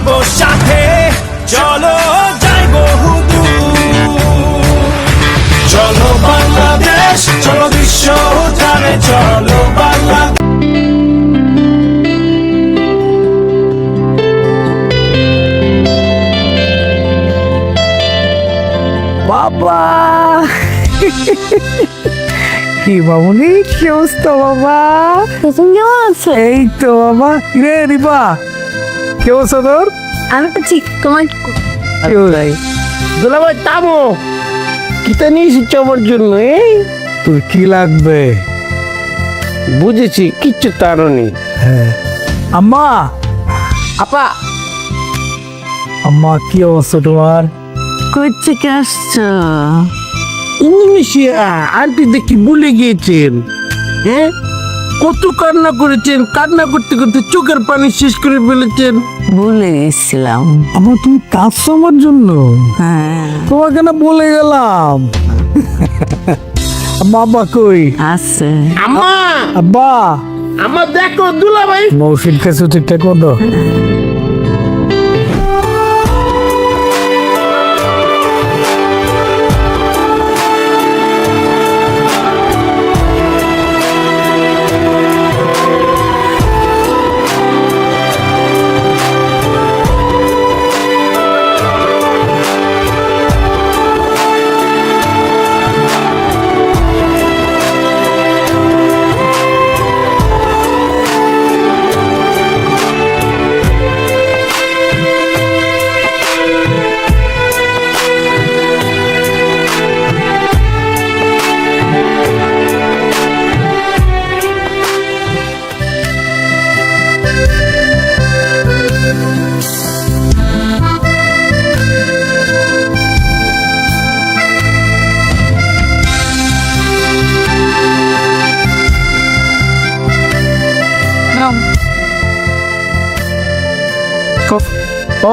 থাকবো সাথে, চলো যাই বহুদূর। চলো বাংলাদেশ, চলো বিশ্ব জানে, চলো বাংলাদেশ। বাবা কি বাবুনি, কি অবস্থা বাবা? তুমি কেমন আছো? এই তো বাবা। রে রিপা, কি অবস্থা তোর? আমি তো ঠিক, তোমার দুলাভাই থামো, কিতা নিয়ে এসেছো আমার জন্য? তোর কি লাগবে? বুঝেছি, কিচ্ছু তারও নেই। হ্যাঁ আম্মা, আপা, আম্মা কি অবস্থা তোমার? কই থেকে আসছো? ইন্দোনেশিয়া। আন্টি দেখি ভুলে গিয়েছেন। হ্যাঁ, কত কান্না করেছেন, কান্না করতে করতে চোখের পানি শেষ করে ফেলেছেন। ভুলে গেছিলাম। আমার তুমি কাঁদছো আমার জন্য? হ্যাঁ তোমাকে না বলে গেলাম। আম্মা আব্বা কই? আছে। আমা, আব্বা আমার দেখো দুলাভাই। মৌসিন কাছে ঠিকঠাক মতো?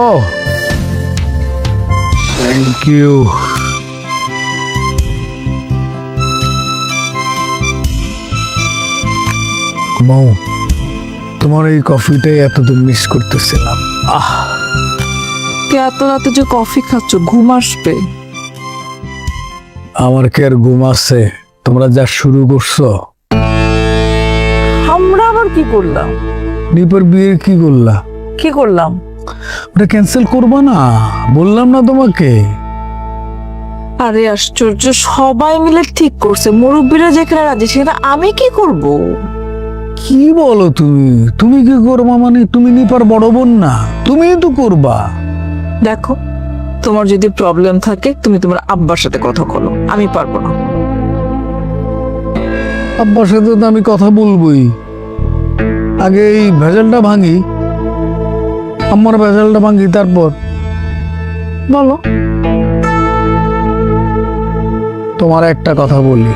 ও থ্যাংক ইউ। মৌ, তোমার এই কফিটাই এতদিন মিস করতেছিলাম। এত রাতে যে কফি খাচ্ছ, ঘুম আসবে? আমার কি আর ঘুম আছে? তোমরা যা শুরু করছো। আমরা আবার কি করলাম? নিপার বিয়ে কি করলা? কি করলাম? ওটা ক্যান্সেল করবা না, বললাম না তোমাকে? আরে আশ্চর্য, সবাই মিলে ঠিক করছে, মুরব্বীরা যেখানে রাজি সেখানে আমি কি করব? কি বলো তুমি? তুমি কি করবা মানে? তুমি নিপার বড় বোন না, তুমিই তো করবা। দেখো, তোমার যদি প্রবলেম থাকে তুমি তোমার আব্বার সাথে কথা বলো, আমি পারবো না। আব্বার সাথে তো আমি কথা বলবোই, আগে এই ভেজালটা ভাঙি, আমার ভেজালটা ভাঙি, তারপর বলো। তোমার একটা কথা বলি,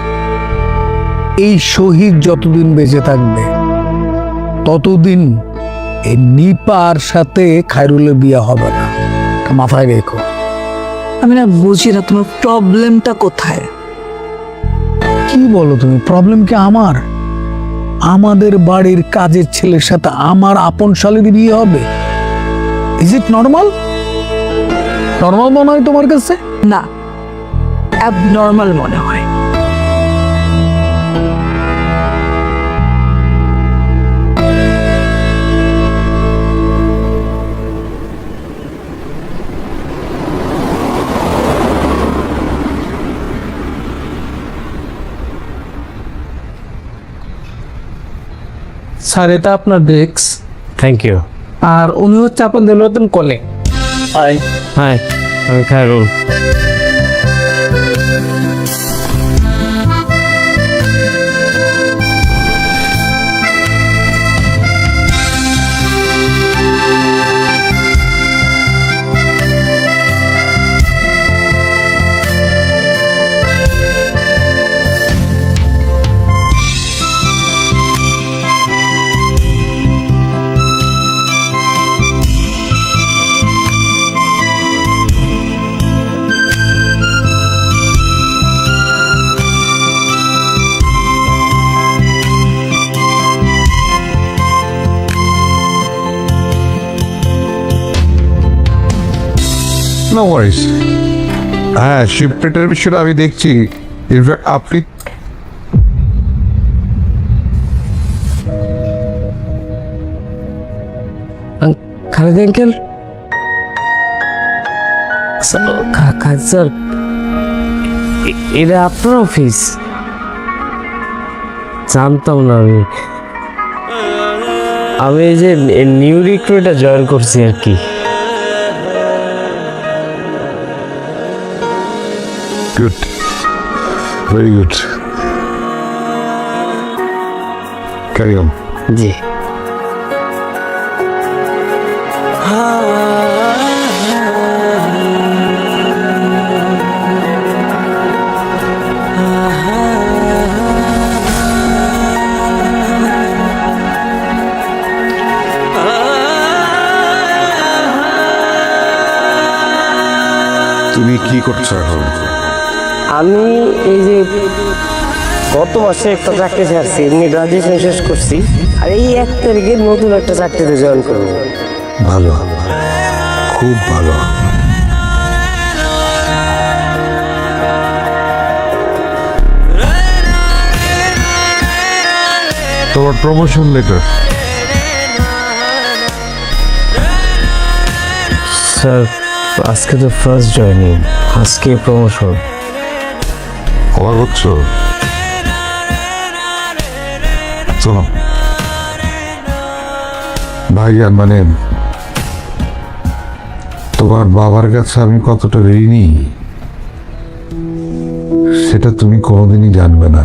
এই শহীদ যতদিন বেঁচে থাকবে ততদিন এই নিপার সাথে খায়রুলের বিয়ে হবে না, এটা মাথায় রেখো। আমি না বুঝি না তোমার প্রবলেমটা কোথায়। কি বলো তুমি? প্রবলেম কি আমার? আমাদের বাড়ির কাজের ছেলের সাথে আমার আপন শালীর বিয়ে হবে? Is it normal? নর্মাল মনে হয় তোমার কাছে? না, অ্যাবনর্মাল মনে হয়। স্যার, এটা আপনার ডেস্ক। Thank you. আর উনি হচ্ছে আপনাদের নতুন কলিগ। হাই, আমি খায়রুল। নো ওয়ারিস। হ্যাঁ, শিপমেন্টের বিষয়টা আমি দেখছি। ইনফ্যাক্ট আপনি খালেদ আঙ্কেল স্যার, এটা আপনার অফিস? জানতাম না আমি এই যে নিউ রিক্রুটে জয়েন করছি আর কি। Good, very good. Carry on. জি। তুমি কি করছো এখন? আমি এই যে গত মাসে একটা চাকরি ছাড়ছি, এমনি গ্রাজুয়েশন শেষ করছি, আর এই 1 তারিখে নতুন একটা চাকরিতে জয়েন করবো। ভালো, খুব ভালো। তোমার প্রমোশন লেটার। স্যার, আজকে তো ফার্স্ট জয়েনিং, আজকে প্রমোশন। অবাক হচ্ছ? শোনো ভাইয়া, মানে তোমার বাবার কাছে আমি কতটা ঋণী সেটা তুমি কোনোদিনই জানবে না।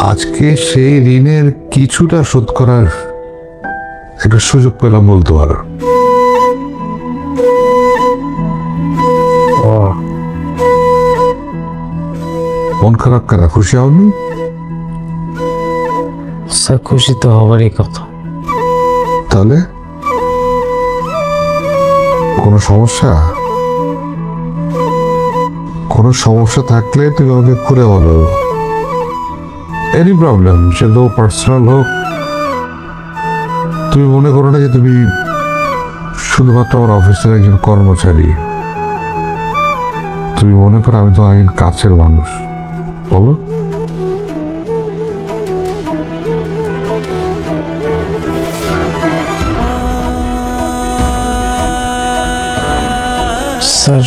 আজকে সেই ঋণের কিছুটা শোধ করার একটা সুযোগ পেলাম বলতে পারো। মন খারাপ করা, খুশি হওনি? স্যার, খুশি তো হবারই কথা। তাহলে কোনো সমস্যা? কোনো সমস্যা থাকলে তুমি আমাকে খুলে বলো। এনি প্রবলেম, সে তো পার্সোনাল হোক। তুমি মনে করো না যে তুমি শুধুমাত্র আমার অফিসের একজন কর্মচারী। তুমি মনে করো আমি তো একজন কাছের মানুষ। বলো। স্যার,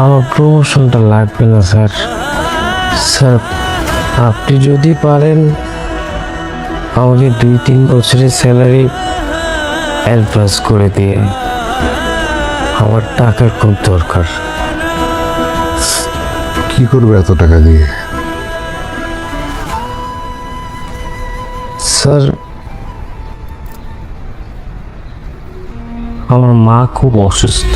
আমার প্রমোশনটা লাগবে না স্যার। স্যার, আপনি যদি পারেন আমাকে 2-3 বছরের স্যালারি অ্যাডভান্স করে দিয়ে, আমার টাকার খুব দরকার। কি করবে এত টাকা দিয়ে? স্যার, আমার মা খুব অসুস্থ,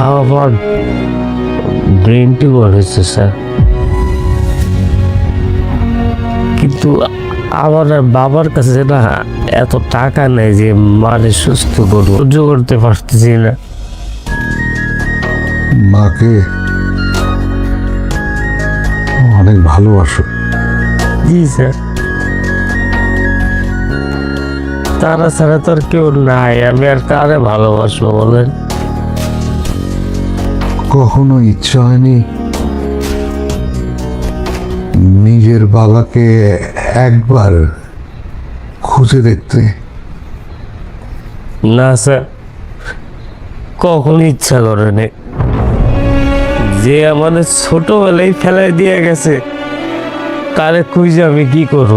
আমার ব্রেন টিউমার হয়েছে স্যার। কিন্তু আমার আর বাবার কাছে না এত টাকা নেই যে মারে সুস্থ করবো, সহ্য করতে পারতেছি না। মাকে অনেক ভালোবাসো। জি স্যার, তারা ছাড়া তো আর কেউ নাই, আমি আর কারে ভালোবাসবো বলেন? কখনো ইচ্ছা হয়নি নিজের বাবাকে একবার খুঁজে দেখতে? না স্যার, কখন ইচ্ছা করেনি। যে আমাদের ছোটবেলায় ফেলাই দিয়ে গেছে, কারে খুঁজে আমি কি করব?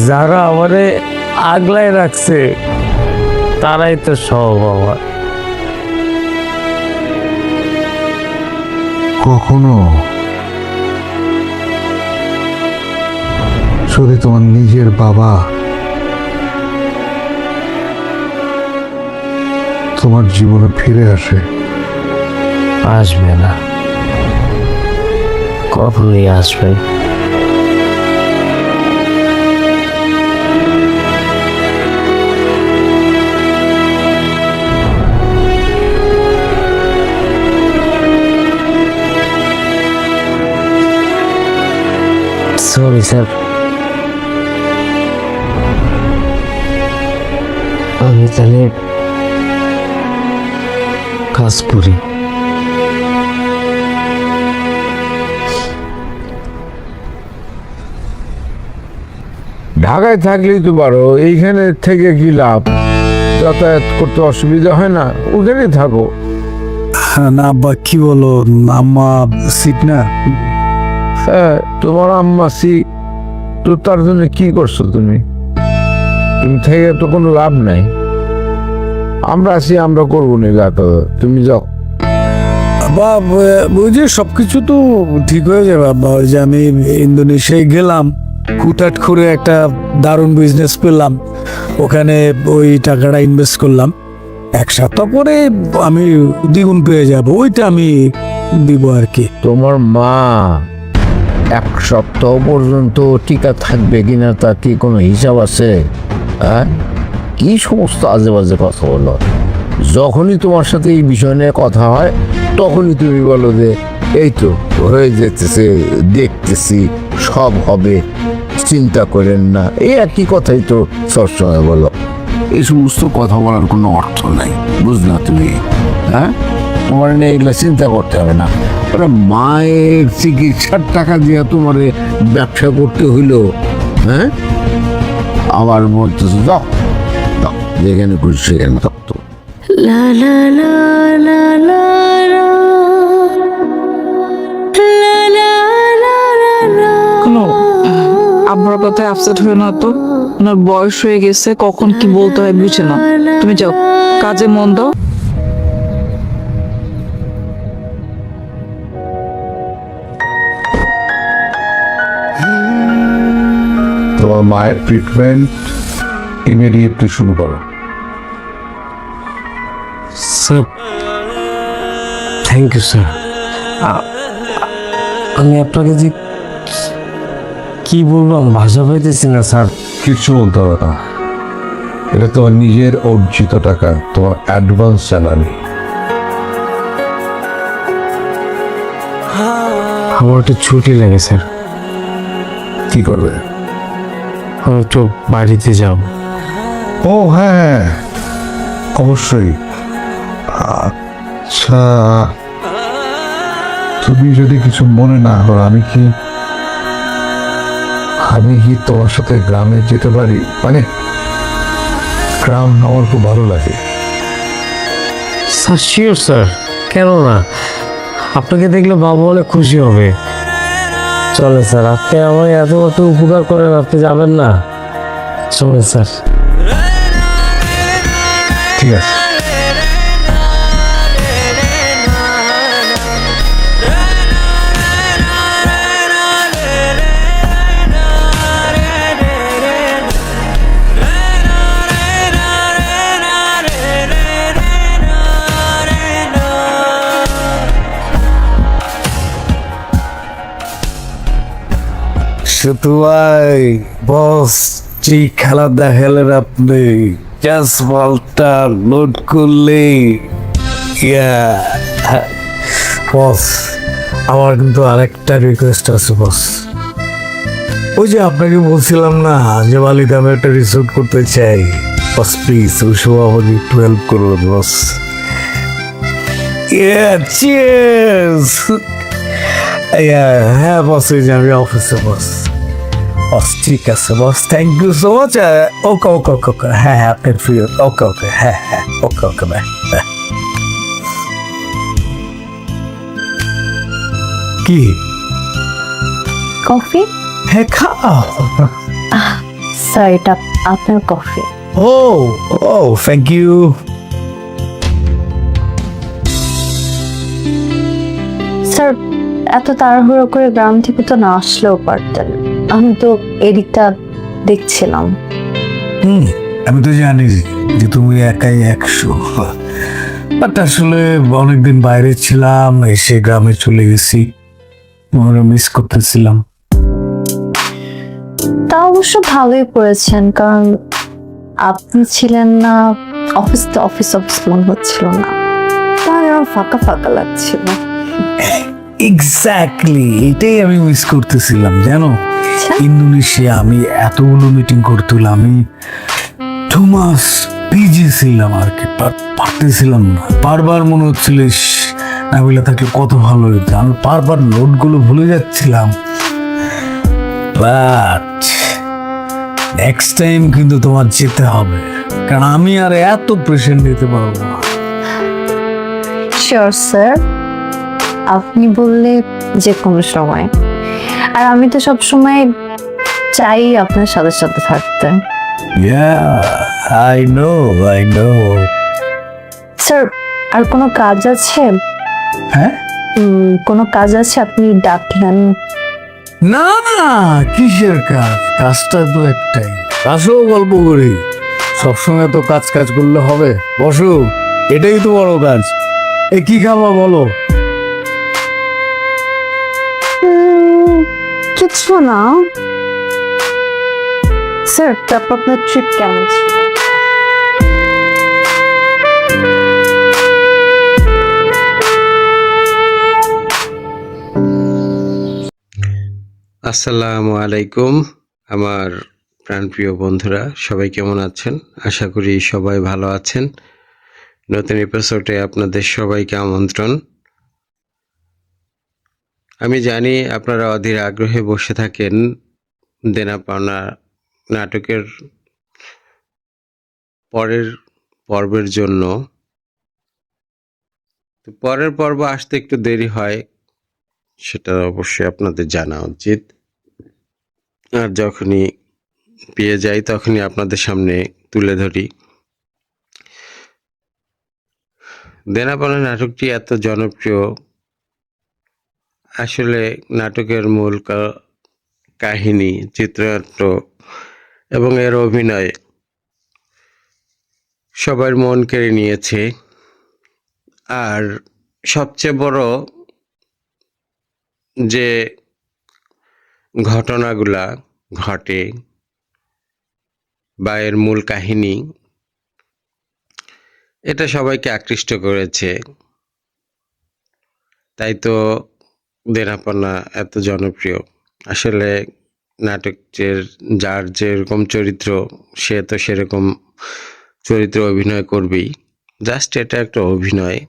যারা আমারে আগলায় রাখছে তারাই তো সব আমার। কখনো যদি তোমার নিজের বাবা তোমার জীবনে ফিরে আসে? আসবে না, কখনই আসবে না। সরি স্যার, আমি তাহলে কাজ করি। ঢাকায় থাকলেই তো পারো, এইখানে থেকে কি লাভ? যাতায়াত করতে অসুবিধা হয় না, ওখানেই থাকো। না আব্বা কি বলো, আম্মা সিট না। হ্যাঁ, তোমার আম্মা তো তার জন্য কি করছো তুমি? তুমি থেকে তো কোনো লাভ নাই। আমরা আছি, আমরা করবো না যাতায়াত, তুমি যাও। আব্বা ওই যে সবকিছু তো ঠিক হয়ে যাবে আব্বা। ওই যে আমি ইন্দোনেশিয়ায় গেলাম, হুটহাট করে একটা দারুণ বিজনেস পেলাম, ওখানে ওই টাকাটা ইনভেস্ট করলাম, 1 সপ্তাহ পরে আমি দ্বিগুণ পেয়ে যাব, ওইটা আমি দিব আর কি। তোমার মা 1 সপ্তাহ পর্যন্ত টিকা থাকবে কিনা তার কি কোনো হিসাব আছে? হ্যাঁ, কি সমস্ত আজে বাজে কথা বলো। যখনই তোমার সাথে এই বিষয় নিয়ে কথা হয় তখনই তুমি বলো যে এই তো হয়ে যেতেছে, দেখতেছি, সব হবে, চিন্তা করেন না, এই একই কথাই তো সবসময় বলো। এই সমস্ত কথা বলার কোনো অর্থ নাই, বুঝলা তুমি? হ্যাঁ, তোমার নিয়ে এগুলো চিন্তা করতে হবে না। ওরা মায়ের চিকিৎসার টাকা দিয়ে তোমার ব্যবসা করতে হইলো, হ্যাঁ? আবার বলতেছো যাও যাও, যেখানে খুশি সেখানে থাকতো। লা লা লা লা লা লা। লা লা লা লা লা। কোনো আব্বার কথায় আপসেট হয়ে না তো, ওনার বয়স হয়ে গেছে, কখন কি বলতে হয় বুঝে না। তুমি যাও, কাজে মন দাও। তোমার মায়ের ট্রিটমেন্ট ইমিডিয়েটলি শুরু করো। Sir, thank you sir. আমি আপনাকে যে কি বলবো ভাষা পাইতেছি না স্যার। কিছু বলতে হবে না, এটা তোমার নিজের অর্জিত টাকা, তোমার অ্যাডভান্স স্যালারি। আমার একটু ছুটি লাগে স্যার, কি করবে? আমি একটু বাড়িতে যাব। ও হ্যাঁ, অবশ্যই। আচ্ছা, তুমি যদি কিছু মনে না করো, আমি কি তোমার সাথে গ্রামে যেতে পারি? মানে গ্রাম আমার খুব ভালো লাগে। স্যার শিওর স্যার, কেন না? আপনাকে দেখলে বাবা অনেক খুশি হবে। চলে স্যার, আপনি আমায় এত উপকার করেন, আপনি যাবেন না? চলে স্যার। ঠিক আছে। শুধু ভাই বস যে খেলা দেখালেন আপনি, জাস্ট বলটা লোড করলে বস, আমার কিন্তু আরেকটা রিকোয়েস্ট আছে বস। ওই যে আপনাকে বলছিলাম না যে বালিতে আমি একটা রিসোর্ট করতে চাই, বস প্লিজ ওই সব আমাকে একটু হেল্প করুন বস। চিয়ার্স। হ্যাঁ বস, এই যে আমি অফিসে বস। বস ঠিক আছে বস, থ্যাংক ইউ সো মাচ। ওকে ওকে ওকে ওকে, হ্যাঁ হ্যাঁ আপনি ফ্রি, ওকে ওকে, হ্যাঁ হ্যাঁ ওকে ওকে বাই। কি কফি? হ্যাঁ খাও। স্যার এটা আপনার কফি। ও ও থ্যাংক ইউ। স্যার এত তাড়াহুড়ো করে গ্রাম থেকে তো না আসলেও পারতেন, আমি তো এদিকটা দেখছিলাম। আমি তো জানি যে তুমি একাই 100, বাট আসলে অনেকদিন বাইরে ছিলাম, এসে গ্রামে চলে গেছি, আমরা মিস করতেছিলাম। তা অবশ্য ভালোই করেছেন, কারণ আপনি ছিলেন না, অফিস তো অফিস অফিস মনে হচ্ছিল না, তাই আমার ফাঁকা ফাঁকা লাগছিল। এক্স্যাক্টলি এটাই আমি মিস করতেছিলাম জানো। ইন্দোনেশিয়া আমি এতগুলো মিটিং করতে হলো, আমি 2 মাস পিজি ছিলাম আর কি, পারতেছিলাম না। বারবার মনে হচ্ছিল ইস, নাবিলা থাকলে কত ভালো হতো। আমি বারবার নোটগুলো ভুলে যাচ্ছিলাম। বাট নেক্সট টাইম কিন্তু তোমার যেতে হবে, কারণ আমি আর এত প্রেশার নিতে পারবো না। শিওর স্যার, আপনি বললে যে কোনো সময়। আর আমি তো সব সময় চাই আপনার সাথে সাথে থাকতে। I know. স্যার, আর কোনো কাজ আছে? হ্যাঁ, কোনো কাজ আছে আপনি ডাকলেন? না না, কিসের কাজ? কাজটা তো একটাই, আসো গল্প করি। সবসময় তো কাজ কাজ করলে হবে? বসো, এটাই তো বড় কাজ। এ কি খাবা বলো? কিছু না স্যার। তারপর আপনার ট্রিপ কেমন ছিল? আসসালামু আলাইকুম আমার প্রাণপ্রিয় বন্ধুরা, সবাই কেমন আছেন? আশা করি সবাই ভালো আছেন। নতুন এপিসোডে আপনাদের সবাইকে আমন্ত্রণ। আমি জানি আপনারা অধীর আগ্রহে বসে থাকেন দেনা পাওনা নাটকের পরের পর্বের জন্য। তো পরের পর্ব আসতে একটু দেরি হয়, সেটা অবশ্যই আপনাদের জানা উচিত। আর যখনই পেয়ে যাই তখনই আপনাদের সামনে তুলে ধরি। দেনা পাওনা নাটকটি এত জনপ্রিয়, আসলে নাটকের মূল কাহিনী, চিত্রনাট্য এবং এর অভিনয় সবার মন কেড়ে নিয়েছে। আর সবচেয়ে বড় যে ঘটনাগুলা ঘটে বা এর মূল কাহিনী, এটা সবাইকে আকৃষ্ট করেছে। তাই তো দেনা পাওনা এত জনপ্রিয়। আসলে নাটকের যার যেরকম চরিত্র, সে তো সেরকম চরিত্র অভিনয় করবেই। জাস্ট এটা একটা অভিনয়।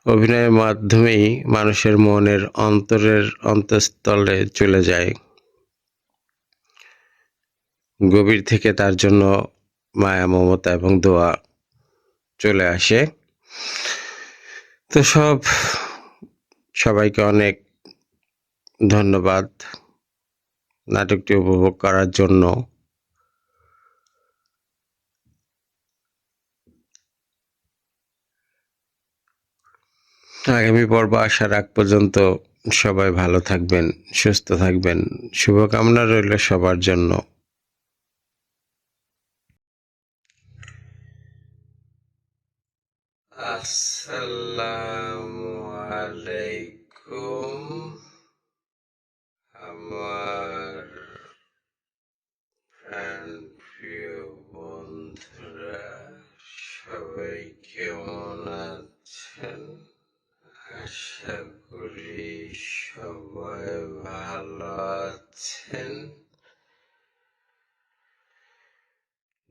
অভিনয়ের মাধ্যমেই মানুষের মনের অন্তরের অন্তঃস্থলে চলে যায়, গভীর থেকে তার জন্য মায়া, মমতা এবং দোয়া চলে আসে। তো সবাইকে অনেক ধন্যবাদ নাটকটি উপভোগ করার জন্য। আগামী পর্ব আসার আগ পর্যন্ত সবাই ভালো থাকবেন, সুস্থ থাকবেন। শুভকামনা রইল সবার জন্য। আসসালামু আলাইকুম আমার প্রাণপ্রিয় বন্ধুরা, সবাই কেমন আছেন? আশা করি সবাই ভালো আছেন।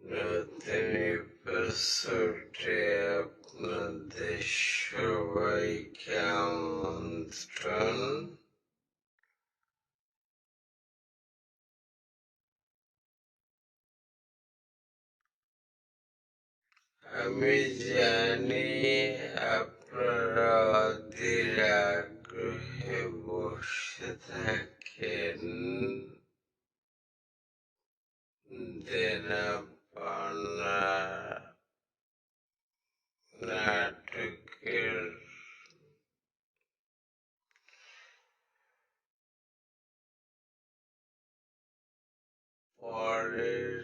নতুন এপিসোডে আপনাদের সবাইকে আমন্ত্রণ। আমি জানি আপনারা অধীর আগ্রহে বসে থাকেন দেনা পাওনা নাটকের পরের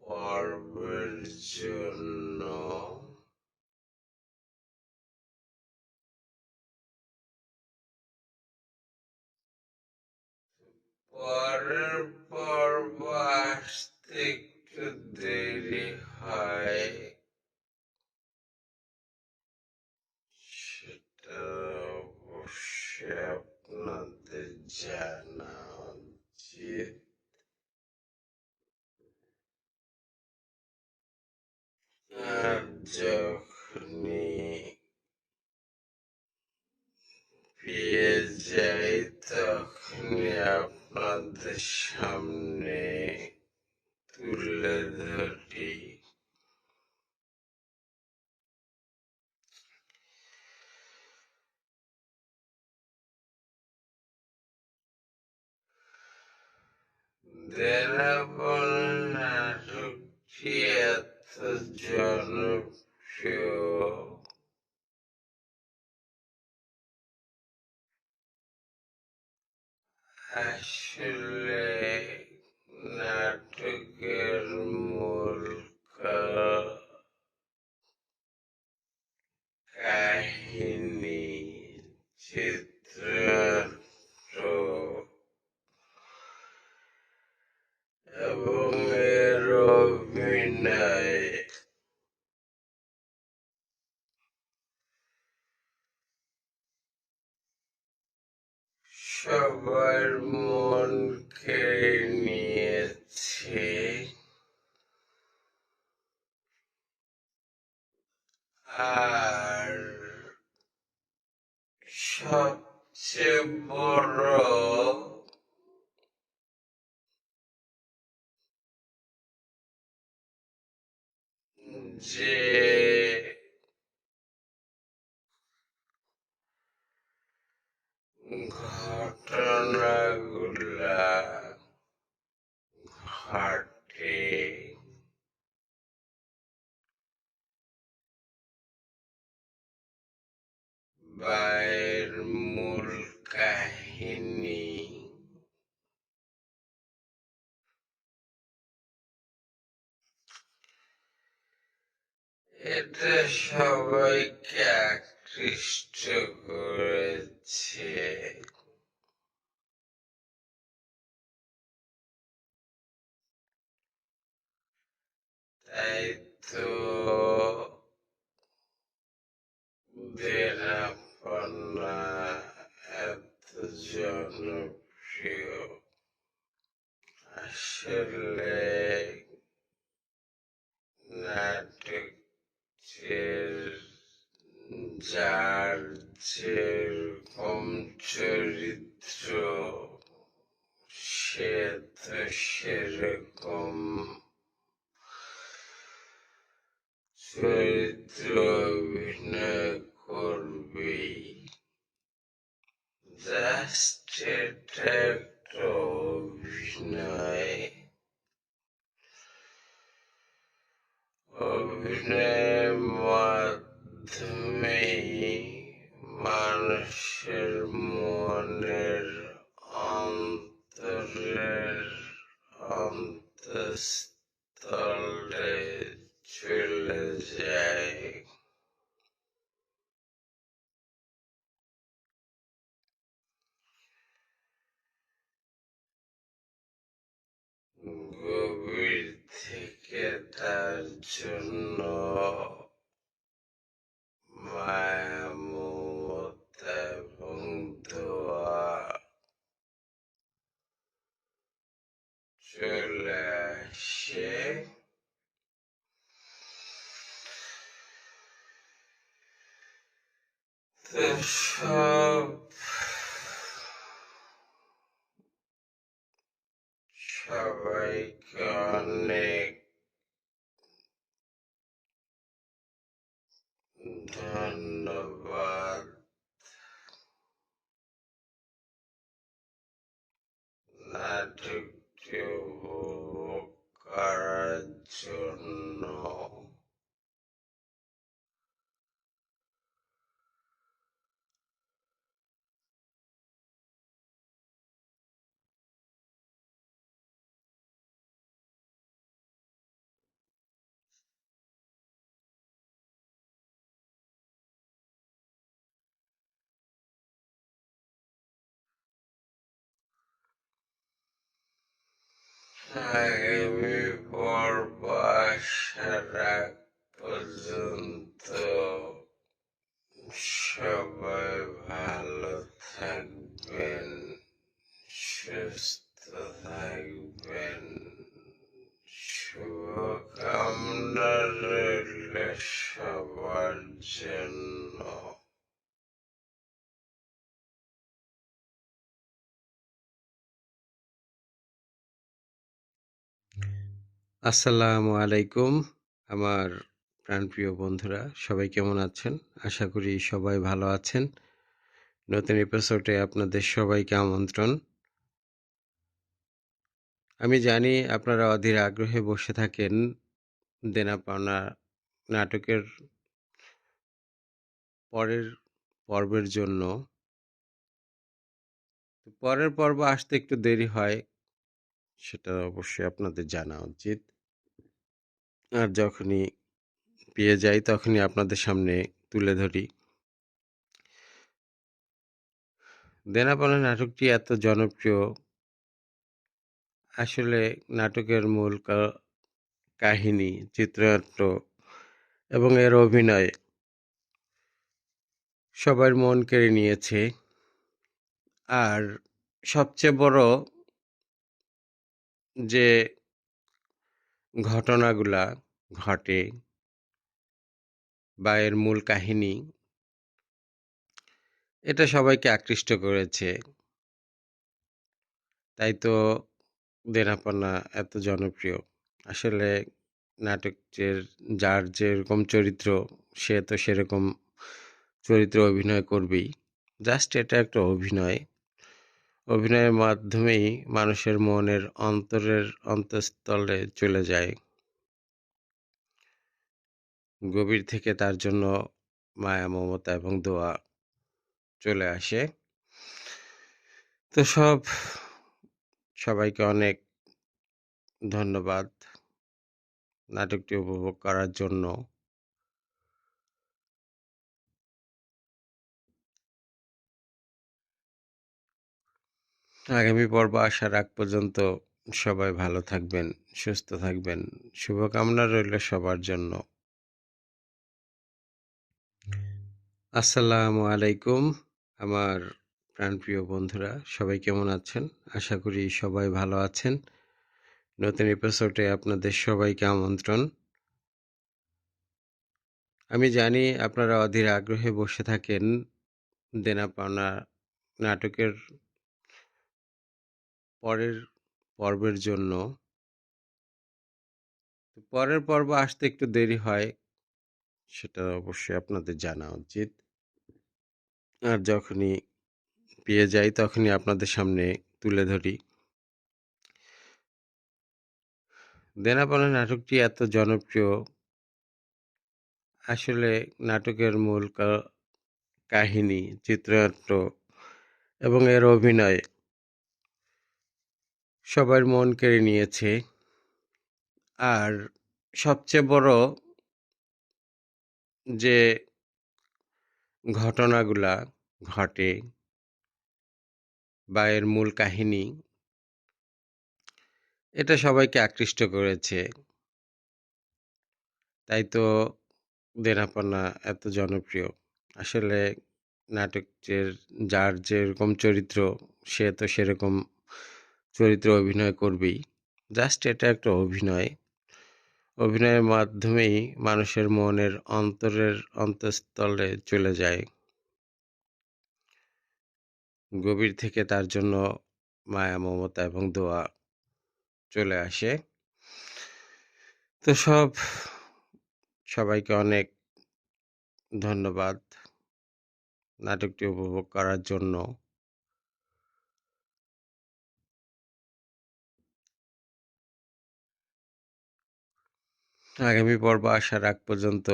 পর্বের জন্য। পরের পর্ব আসতে একটু দেরি হয়, সেটা অবশ্যই আপনাদের জানা উচিত। পেয়ে যাই তখনই আপনাদের সামনে তুলে ধরি। দেনাপন নাটকটি এত জনপ্রিয় আসলে নাটকের মূল কাহিনী, চিত্রার্থ এবং এর অভিনয় সবার মন কেড়ে নিয়েছে। আর সবচেয়ে বড় যে ঘটনাগুলা ঘটে বা এর মূল কাহিনী এটা সবাইকে আকৃষ্ট করেছে। তাই তো দেনাপনা এত জনপ্রিয়। আসলে নাটকের যার যেরকম চরিত্র সে তো সেরকম চরিত্র অভিনয় করবেই। জাস্ট এটা একটা অভিনয়। অভিনয়ের মাধ্যমেই মানুষের মনের অন্তরের অন্তঃস্থলে চলে যায়। গভীর থেকে তার জন্য মায়া, মমতা এবং দোয়া চলে আসে। তো সবাইকে অনেক ধন্যবাদ নাটকটি উপভোগ করার জন্য। আগামী পর্ব আসার আগ পর্যন্ত সবাই ভালো থাকবেন, সুস্থ থাকবেন। শুভকামনা রইল সবার জন্য। আসসালামু আলাইকুম আমার প্রাণপ্রিয় বন্ধুরা, সবাই কেমন আছেন? আশা করি সবাই ভালো আছেন। নতুন এপিসোডে আপনাদের সবাইকে আমন্ত্রণ। আমি জানি আপনারা অধীর আগ্রহে বসে থাকেন দেনা পাওনা নাটকের পরের পর্বের জন্য। পরের পর্ব আসতে একটু দেরি হয়, সেটা অবশ্যই আপনাদের জানা উচিত। আর যখনই পেয়ে যাই তখনই আপনাদের সামনে তুলে ধরি। দেনা পাওনা নাটকটি এত জনপ্রিয়, আসলে নাটকের মূল কাহিনী, চিত্রনাট্য এবং এর অভিনয় সবার মন কেড়ে নিয়েছে। আর সবচেয়ে বড় যে ঘটনাগুলা ঘটে বা এর মূল কাহিনী, এটা সবাইকে আকৃষ্ট করেছে। তাই তো দেনা পাওনা এত জনপ্রিয়। আসলে নাটকের যার যেরকম চরিত্র, সে তো সেরকম চরিত্র অভিনয় করবেই। জাস্ট এটা একটা অভিনয়। অভিনয়ের মাধ্যমেই মানুষের মনের অন্তরের অন্তঃস্থলে চলে যায়। গভীর থেকে তার জন্য মায়া, মমতা এবং দোয়া চলে আসে। তো সবাইকে অনেক ধন্যবাদ নাটকটি উপভোগ করার জন্য। আগামী পর্ব আসার আগ পর্যন্ত সবাই ভালো থাকবেন, সুস্থ থাকবেন। শুভকামনা রইল সবার জন্য। আসসালামু আলাইকুম আমার প্রাণপ্রিয় বন্ধুরা, সবাই কেমন আছেন? আশা করি সবাই ভালো আছেন। নতুন এপিসোডে আপনাদের সবাইকে আমন্ত্রণ। আমি জানি আপনারা অধীর আগ্রহে বসে থাকেন দেনা পাওনা নাটকের পরের পর্বের জন্য। পরের পর্ব আসতে একটু দেরি হয়, সেটা অবশ্যই আপনাদের জানা উচিত। আর যখনই পেয়ে যাই তখনই আপনাদের সামনে তুলে ধরি। দেনা পাওনা নাটকটি এত জনপ্রিয়, আসলে নাটকের মূল কাহিনী, চিত্রনাট্য এবং এর অভিনয় সবার মন কেড়ে নিয়েছে। আর সবচেয়ে বড় যে ঘটনাগুলা ঘটে বা এর মূল কাহিনী, এটা সবাইকে আকৃষ্ট করেছে। তাই তো দেনা পাওনা এত জনপ্রিয়। আসলে নাটকের যার যেরকম চরিত্র, সে তো সেরকম চরিত্র অভিনয় করবেই। জাস্ট এটা একটা অভিনয়। অভিনয়ের মাধ্যমেই মানুষের মনের অন্তরের অন্তঃস্থলে চলে যায়। গভীর থেকে তার জন্য মায়া, মমতা এবং দোয়া চলে আসে। তো সবাইকে অনেক ধন্যবাদ নাটকটি উপভোগ করার জন্য। আগামী পর্ব আসার আগ পর্যন্ত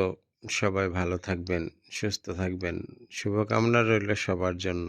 সবাই ভালো থাকবেন, সুস্থ থাকবেন। শুভকামনা রইল সবার জন্য।